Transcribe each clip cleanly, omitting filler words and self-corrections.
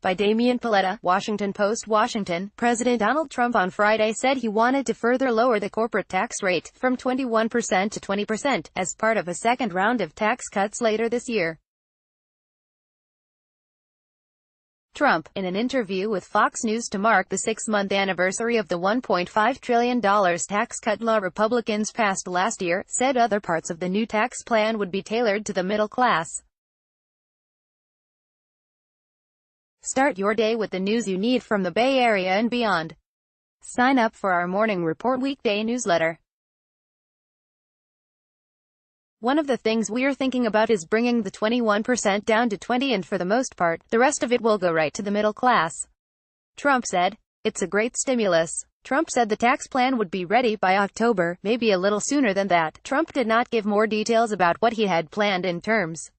By Damian Paletta, Washington Post. Washington, President Donald Trump on Friday said he wanted to further lower the corporate tax rate, from 21% to 20%, as part of a second round of tax cuts later this year. Trump, in an interview with Fox News to mark the six-month anniversary of the $1.5 trillion tax cut law Republicans passed last year, said other parts of the new tax plan would be tailored to the middle class. Start your day with the news you need from the Bay Area and beyond. Sign up for our Morning Report weekday newsletter. One of the things we're thinking about is bringing the 21% down to 20%, and for the most part, the rest of it will go right to the middle class. Trump said. It's a great stimulus. Trump said the tax plan would be ready by October, maybe a little sooner than that. Trump did not give more details about what he had planned in terms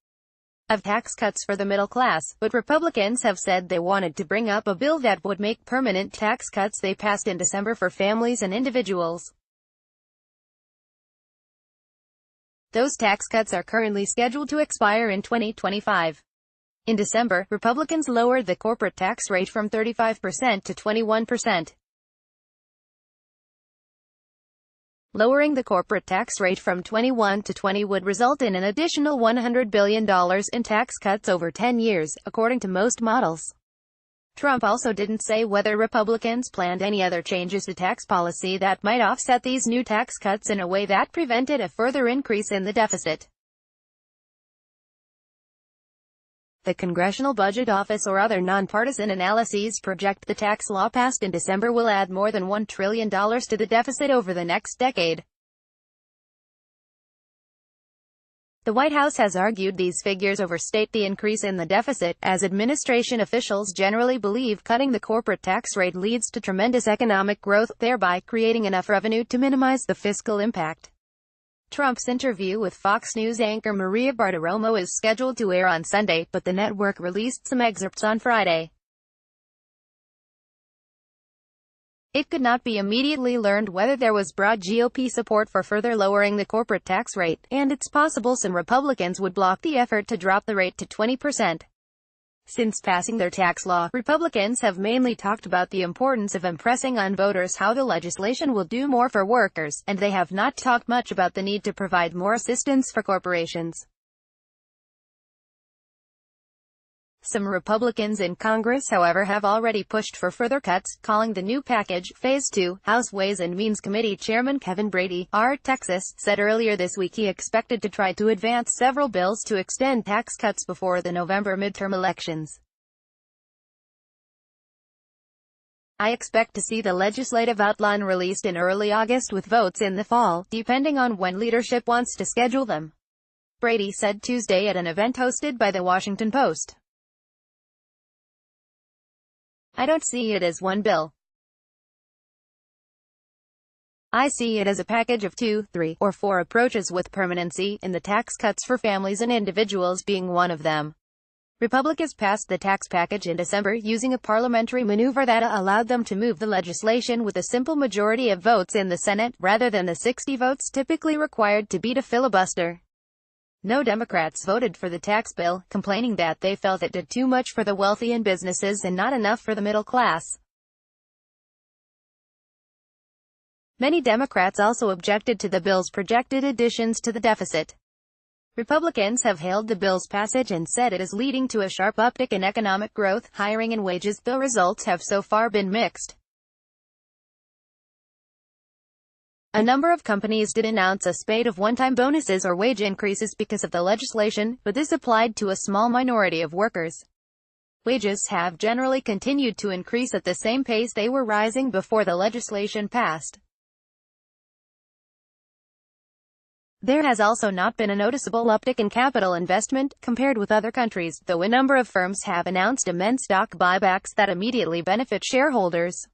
of tax cuts for the middle class, but Republicans have said they wanted to bring up a bill that would make permanent tax cuts they passed in December for families and individuals. Those tax cuts are currently scheduled to expire in 2025. In December, Republicans lowered the corporate tax rate from 35% to 21%. Lowering the corporate tax rate from 21 to 20 would result in an additional $100 billion in tax cuts over 10 years, according to most models. Trump also didn't say whether Republicans planned any other changes to tax policy that might offset these new tax cuts in a way that prevented a further increase in the deficit. The Congressional Budget Office or other nonpartisan analyses project the tax law passed in December will add more than $1 trillion to the deficit over the next decade. The White House has argued these figures overstate the increase in the deficit, as administration officials generally believe cutting the corporate tax rate leads to tremendous economic growth, thereby creating enough revenue to minimize the fiscal impact. Trump's interview with Fox News anchor Maria Bartiromo is scheduled to air on Sunday, but the network released some excerpts on Friday. It could not be immediately learned whether there was broad GOP support for further lowering the corporate tax rate, and it's possible some Republicans would block the effort to drop the rate to 20%. Since passing their tax law, Republicans have mainly talked about the importance of impressing on voters how the legislation will do more for workers, and they have not talked much about the need to provide more assistance for corporations. Some Republicans in Congress, however, have already pushed for further cuts, calling the new package Phase 2. House Ways and Means Committee Chairman Kevin Brady, R. Texas, said earlier this week he expected to try to advance several bills to extend tax cuts before the November midterm elections. I expect to see the legislative outline released in early August with votes in the fall, depending on when leadership wants to schedule them, Brady said Tuesday at an event hosted by The Washington Post. I don't see it as one bill. I see it as a package of 2, 3, or 4 approaches, with permanency in the tax cuts for families and individuals being one of them. Republicans passed the tax package in December using a parliamentary maneuver that allowed them to move the legislation with a simple majority of votes in the Senate, rather than the 60 votes typically required to beat a filibuster. No Democrats voted for the tax bill, complaining that they felt it did too much for the wealthy and businesses and not enough for the middle class. Many Democrats also objected to the bill's projected additions to the deficit. Republicans have hailed the bill's passage and said it is leading to a sharp uptick in economic growth, hiring and wages. The results have so far been mixed. A number of companies did announce a spate of one-time bonuses or wage increases because of the legislation, but this applied to a small minority of workers. Wages have generally continued to increase at the same pace they were rising before the legislation passed. There has also not been a noticeable uptick in capital investment, compared with other countries, though a number of firms have announced immense stock buybacks that immediately benefit shareholders.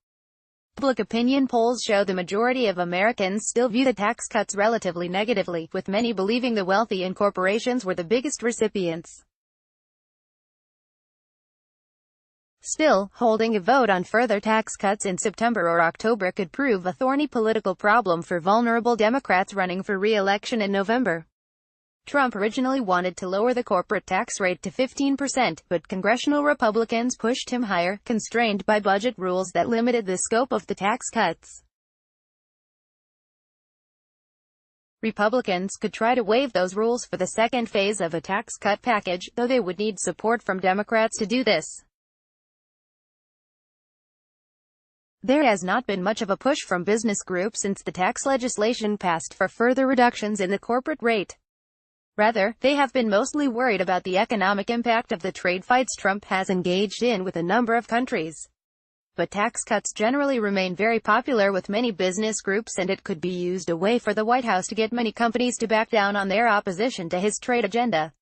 Public opinion polls show the majority of Americans still view the tax cuts relatively negatively, with many believing the wealthy and corporations were the biggest recipients. Still, holding a vote on further tax cuts in September or October could prove a thorny political problem for vulnerable Democrats running for re-election in November. Trump originally wanted to lower the corporate tax rate to 15%, but congressional Republicans pushed him higher, constrained by budget rules that limited the scope of the tax cuts. Republicans could try to waive those rules for the second phase of a tax cut package, though they would need support from Democrats to do this. There has not been much of a push from business groups since the tax legislation passed for further reductions in the corporate rate. Rather, they have been mostly worried about the economic impact of the trade fights Trump has engaged in with a number of countries. But tax cuts generally remain very popular with many business groups, and it could be used a way for the White House to get many companies to back down on their opposition to his trade agenda.